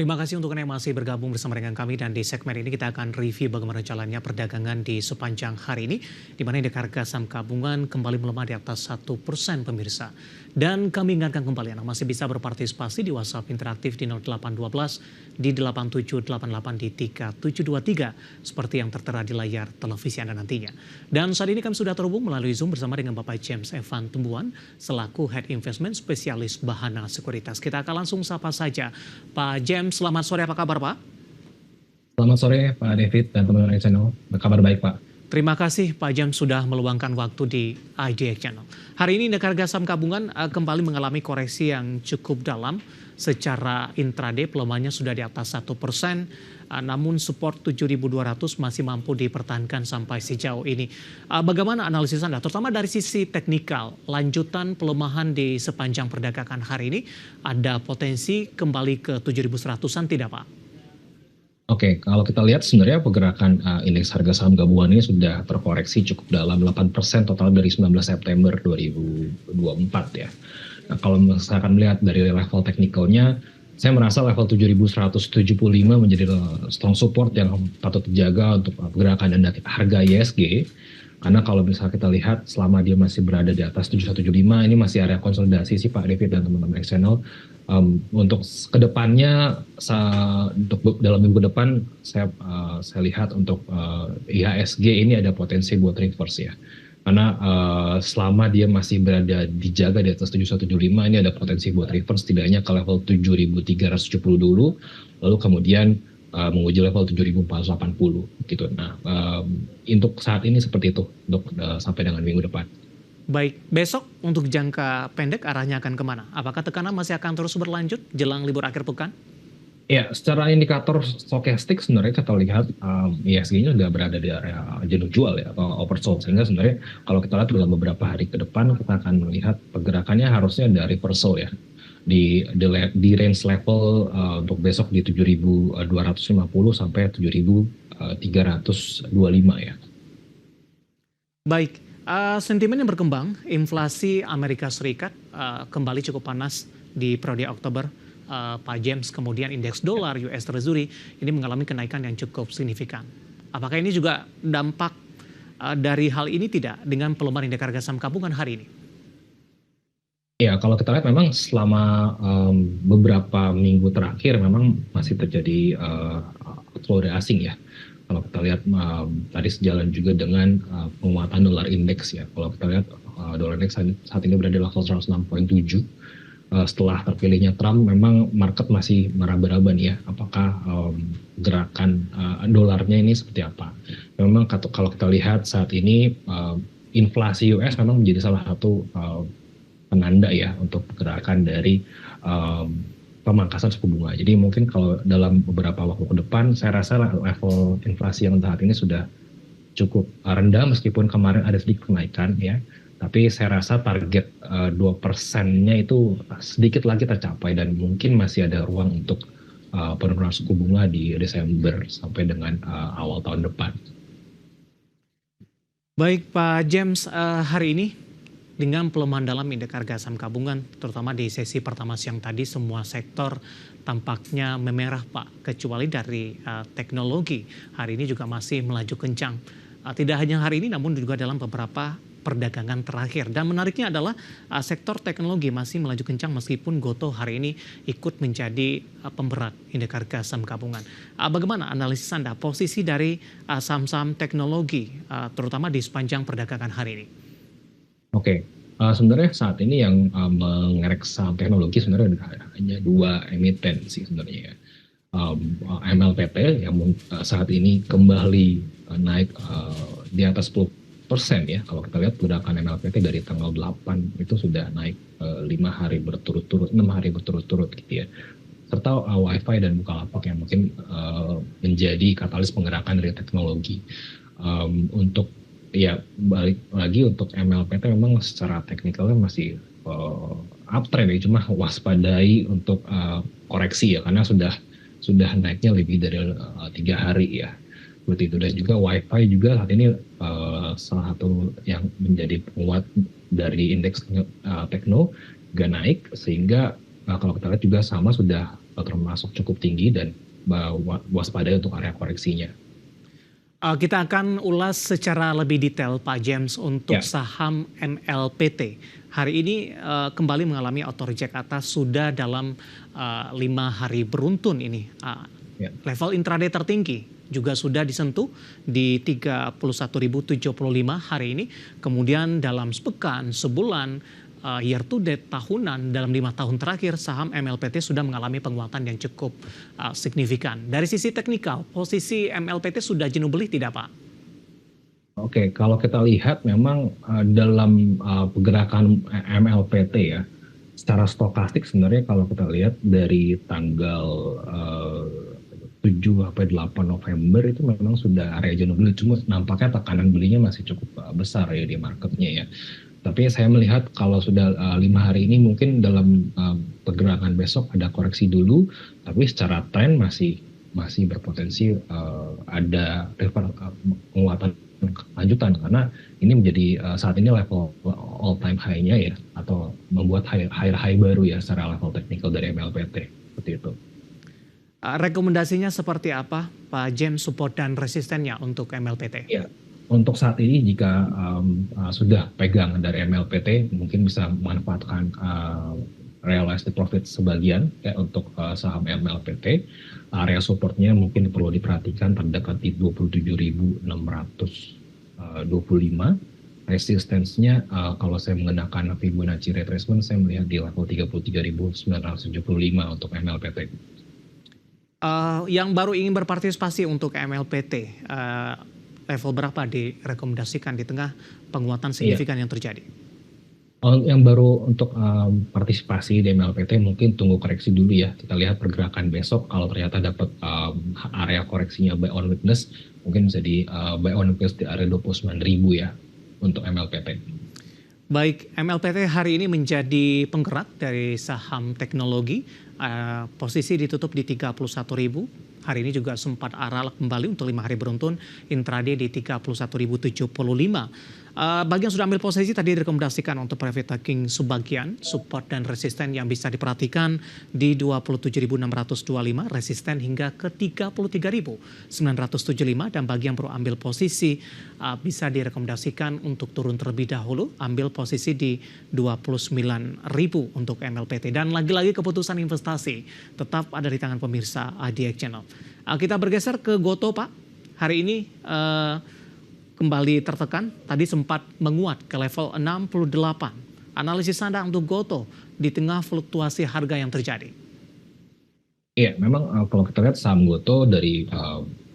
Terima kasih untuk Anda yang masih bergabung bersama dengan kami dan di segmen ini kita akan review bagaimana jalannya perdagangan di sepanjang hari ini di mana indeks harga saham gabungan kembali melemah di atas 1% pemirsa. Dan kami ingatkan kembali Anda masih bisa berpartisipasi di WhatsApp interaktif di 0812 di 8788 di 3723 seperti yang tertera di layar televisi Anda nantinya. Dan saat ini kami sudah terhubung melalui Zoom bersama dengan Bapak James Evan Tumbuhan selaku Head Investment Spesialis Bahana Sekuritas. Kita akan langsung sapa saja Pak James, selamat sore, apa kabar Pak? Selamat sore Pak David dan teman-teman channel. Kabar baik Pak. Terima kasih Pak James sudah meluangkan waktu di IDX Channel. Hari ini indeks harga saham gabungan kembali mengalami koreksi yang cukup dalam. Secara intraday pelemahannya sudah di atas 1%, namun support 7.200 masih mampu dipertahankan sampai sejauh ini. Bagaimana analisis Anda, terutama dari sisi teknikal, lanjutan pelemahan di sepanjang perdagangan hari ini, ada potensi kembali ke 7.100-an tidak Pak? Oke, kalau kita lihat sebenarnya pergerakan indeks harga saham gabungan ini sudah terkoreksi cukup dalam 8% total dari 19 September 2024 ya. Nah, kalau misalkan melihat dari level teknikalnya, saya merasa level 7.175 menjadi strong support yang patut dijaga untuk pergerakan dan harga ISG. Karena kalau misalnya kita lihat selama dia masih berada di atas 7.175, ini masih area konsolidasi sih Pak David dan teman-teman channel. Untuk kedepannya, untuk dalam minggu depan saya lihat untuk IHSG ini ada potensi buat reverse ya. Karena selama dia masih berada dijaga di atas 7.175, ini ada potensi buat reverse setidaknya ke level 7.370 dulu, lalu kemudian menguji level 7.480 gitu. Nah, untuk saat ini seperti itu untuk sampai dengan minggu depan. Baik, besok untuk jangka pendek arahnya akan kemana? Apakah tekanan masih akan terus berlanjut jelang libur akhir pekan? Ya, secara indikator stokastik sebenarnya kita lihat ISG-nya sudah berada di area jenuh jual ya atau oversold, sehingga sebenarnya kalau kita lihat dalam beberapa hari ke depan kita akan melihat pergerakannya harusnya ada reversal ya di range level untuk besok di 7.250 sampai 7.325 ya. Baik, sentimen yang berkembang, inflasi Amerika Serikat kembali cukup panas di periode Oktober. Pak James, kemudian indeks dolar US Treasury ini mengalami kenaikan yang cukup signifikan. Apakah ini juga dampak dari hal ini tidak dengan pelemahan indeks harga saham gabungan hari ini? Ya, kalau kita lihat memang selama beberapa minggu terakhir memang masih terjadi outflow dari asing ya. Kalau kita lihat tadi sejalan juga dengan penguatan dolar indeks ya. Kalau kita lihat dolar indeks saat ini berada di level 106.7. Setelah terpilihnya Trump, memang market masih meraba-raba nih ya, apakah gerakan dolarnya ini seperti apa. Memang kalau kita lihat saat ini inflasi US memang menjadi salah satu penanda ya untuk gerakan dari pemangkasan suku bunga. Jadi mungkin kalau dalam beberapa waktu ke depan, saya rasa level inflasi yang saat ini sudah cukup rendah meskipun kemarin ada sedikit kenaikan ya. Tapi saya rasa target 2%-nya itu sedikit lagi tercapai dan mungkin masih ada ruang untuk penurunan suku bunga di Desember sampai dengan awal tahun depan. Baik Pak James, hari ini dengan pelemahan dalam indeks harga saham gabungan, terutama di sesi pertama siang tadi semua sektor tampaknya memerah Pak, kecuali dari teknologi. Hari ini juga masih melaju kencang. Tidak hanya hari ini namun juga dalam beberapa perdagangan terakhir. Dan menariknya adalah sektor teknologi masih melaju kencang meskipun Gotoh hari ini ikut menjadi pemberat indeks harga saham gabungan. Bagaimana analisis Anda posisi dari saham-saham teknologi terutama di sepanjang perdagangan hari ini? Oke, sebenarnya saat ini yang mengerek saham teknologi sebenarnya hanya dua emiten sih sebenarnya ya. MLPT yang saat ini kembali naik di atas 10% ya. Kalau kita lihat pergerakan MLPT dari tanggal 8 itu sudah naik 6 hari berturut-turut gitu ya. Serta Wi-Fi dan Bukalapak yang mungkin menjadi katalis penggerakkan dari teknologi. Untuk ya balik lagi untuk MLPT memang secara teknikalnya masih uptrend ya, cuma waspadai untuk koreksi ya karena sudah naiknya lebih dari 3 hari ya. Seperti itu. Dan juga Wi-Fi juga saat ini salah satu yang menjadi penguat dari indeks tekno juga naik, sehingga kalau kita lihat juga sama sudah termasuk cukup tinggi dan waspadai untuk area koreksinya. Kita akan ulas secara lebih detail Pak James untuk Ya. saham MLPT. Hari ini kembali mengalami auto reject atas sudah dalam 5 hari beruntun ini. Ya. Level intraday tertinggi juga sudah disentuh di 31.075 hari ini. Kemudian dalam sepekan, sebulan, year to date, tahunan, dalam 5 tahun terakhir saham MLPT sudah mengalami penguatan yang cukup signifikan. Dari sisi teknikal, posisi MLPT sudah jenuh beli tidak Pak? Oke, kalau kita lihat memang dalam pergerakan MLPT ya, secara stokastik sebenarnya kalau kita lihat dari tanggal 7 sampai 8 November itu memang sudah area jenuh beli, cuma nampaknya tekanan belinya masih cukup besar ya di marketnya ya. Tapi saya melihat kalau sudah 5 hari ini mungkin dalam pergerakan besok ada koreksi dulu, tapi secara tren masih berpotensi ada penguatan lanjutan karena ini menjadi saat ini level all time high-nya ya, atau membuat high baru ya secara level teknikal dari MLPT seperti itu. Rekomendasinya seperti apa Pak James, support dan resistennya untuk MLPT? Ya. Untuk saat ini jika sudah pegang dari MLPT mungkin bisa memanfaatkan realized profit sebagian ya untuk saham MLPT. Area supportnya mungkin perlu diperhatikan terdekat di 27.625. Resistensinya kalau saya menggunakan Fibonacci retracement saya melihat di level 33.975 untuk MLPT. Yang baru ingin berpartisipasi untuk MLPT, level berapa direkomendasikan di tengah penguatan signifikan yang terjadi? Yang baru untuk partisipasi di MLPT mungkin tunggu koreksi dulu ya. Kita lihat pergerakan besok kalau ternyata dapat area koreksinya buy on weakness, mungkin bisa di buy on weakness di area 29.000 ya untuk MLPT. Baik, MLPT hari ini menjadi penggerak dari saham teknologi. Posisi ditutup di 31.000. Hari ini juga sempat arah kembali untuk 5 hari beruntun, intraday di 31.075. Bagi yang sudah ambil posisi tadi direkomendasikan untuk private taking sebagian, support dan resisten yang bisa diperhatikan di 27.625, resisten hingga ke 33.975, dan bagi yang perlu ambil posisi bisa direkomendasikan untuk turun terlebih dahulu, ambil posisi di 29.000 untuk MLPT. Dan lagi-lagi keputusan investasi tetap ada di tangan pemirsa IDX Channel. Kita bergeser ke Gotoh Pak. Hari ini kembali tertekan, tadi sempat menguat ke level 68. Analisis Anda untuk Gotoh di tengah fluktuasi harga yang terjadi? Iya, memang kalau kita lihat saham Gotoh dari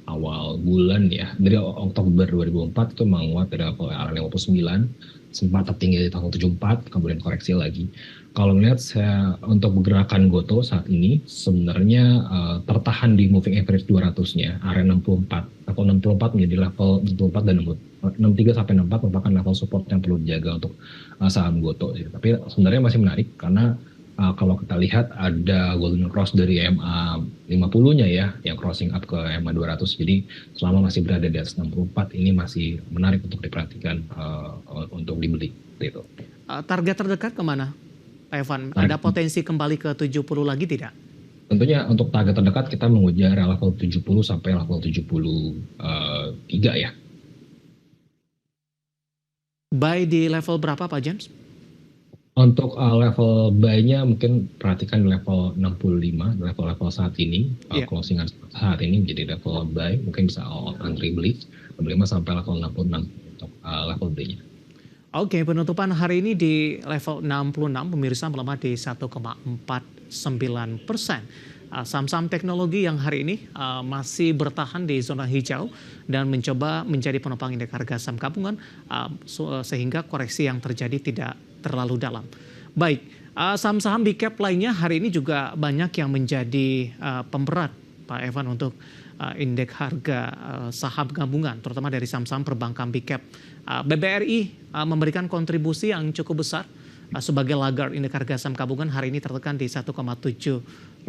awal bulan ya, dari Oktober 2004 itu menguat dari level 59, sempat tertinggi di tanggal 74, kemudian koreksi lagi. Kalau melihat saya untuk pergerakan Gotoh saat ini sebenarnya tertahan di moving average 200-nya, area 64. Level 64 menjadi level 64 dan 63 sampai 64 merupakan level support yang perlu dijaga untuk saham Gotoh. Tapi sebenarnya masih menarik karena kalau kita lihat ada golden cross dari EMA 50-nya ya, yang crossing up ke EMA 200. Jadi selama masih berada di atas 64, ini masih menarik untuk diperhatikan untuk dibeli. Gitu. Target terdekat kemana? Evan, ada potensi kembali ke 70 lagi tidak? Tentunya untuk target terdekat kita mengejar level 70 sampai level 73 ya. Buy di level berapa Pak James? Untuk level buy-nya mungkin perhatikan level 65, level saat ini, closingan saat ini menjadi level buy, mungkin bisa all country beli, 65 sampai level 66 untuk level buy-nya. Oke, penutupan hari ini di level 66, pemirsa melemah di 1,49%. Saham-saham teknologi yang hari ini masih bertahan di zona hijau dan mencoba menjadi penopang indeks harga saham gabungan sehingga koreksi yang terjadi tidak terlalu dalam. Baik, saham-saham big cap lainnya hari ini juga banyak yang menjadi pemberat Pak Evan untuk indeks harga saham gabungan, terutama dari saham-saham perbankan big cap. BBRI memberikan kontribusi yang cukup besar sebagai lagar indeks harga saham gabungan hari ini tertekan di 1,75%.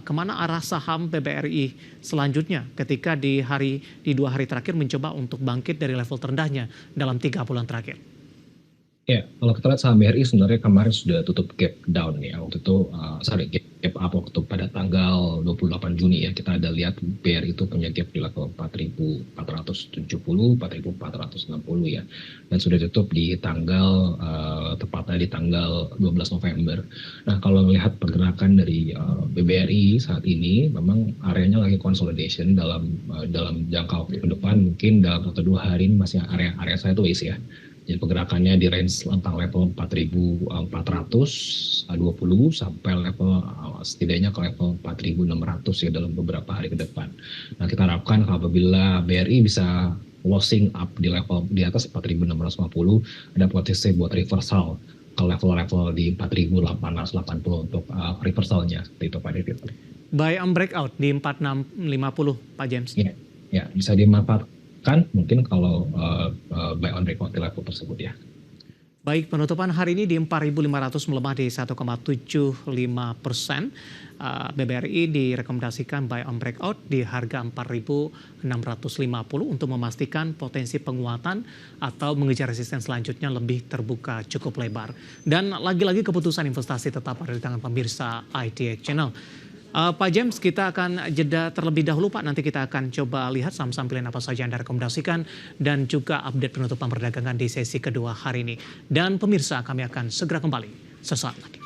Kemana arah saham BBRI selanjutnya ketika di 2 hari terakhir mencoba untuk bangkit dari level terendahnya dalam 3 bulan terakhir? Ya, kalau kita lihat saham BRI sebenarnya kemarin sudah tutup gap down ya. Waktu itu, gap up waktu pada tanggal 28 Juni ya. Kita ada lihat BRI itu punya gap di level 4.470, 4.460 ya. Dan sudah tutup di tanggal, tepatnya di tanggal 12 November. Nah, kalau melihat pergerakan dari BBRI saat ini, memang areanya lagi consolidation dalam jangka waktu ke depan. Mungkin dalam 1-2 hari ini masih area sideways ya. Jadi pergerakannya di range tentang level 4.420 sampai level setidaknya ke level 4.600 ya dalam beberapa hari ke depan. Nah, kita harapkan apabila BRI bisa closing up di level di atas 4.650, ada potensi buat reversal ke level-level di 4.880 untuk reversalnya seperti itu Pak David. Buy on breakout di 4650 Pak James. Ya, ya bisa dimanfaatkan mungkin kalau buy on breakout di level tersebut ya. Baik, penutupan hari ini di 4.500 melemah di 1,75%. BBRI direkomendasikan buy on breakout di harga 4.650 untuk memastikan potensi penguatan atau mengejar resisten selanjutnya lebih terbuka cukup lebar. Dan lagi-lagi keputusan investasi tetap ada di tangan pemirsa ITX Channel. Pak James, kita akan jeda terlebih dahulu Pak. Nanti kita akan coba lihat saham-saham pilihan apa saja yang Anda rekomendasikan dan juga update penutupan perdagangan di sesi kedua hari ini. Dan pemirsa, kami akan segera kembali sesaat lagi.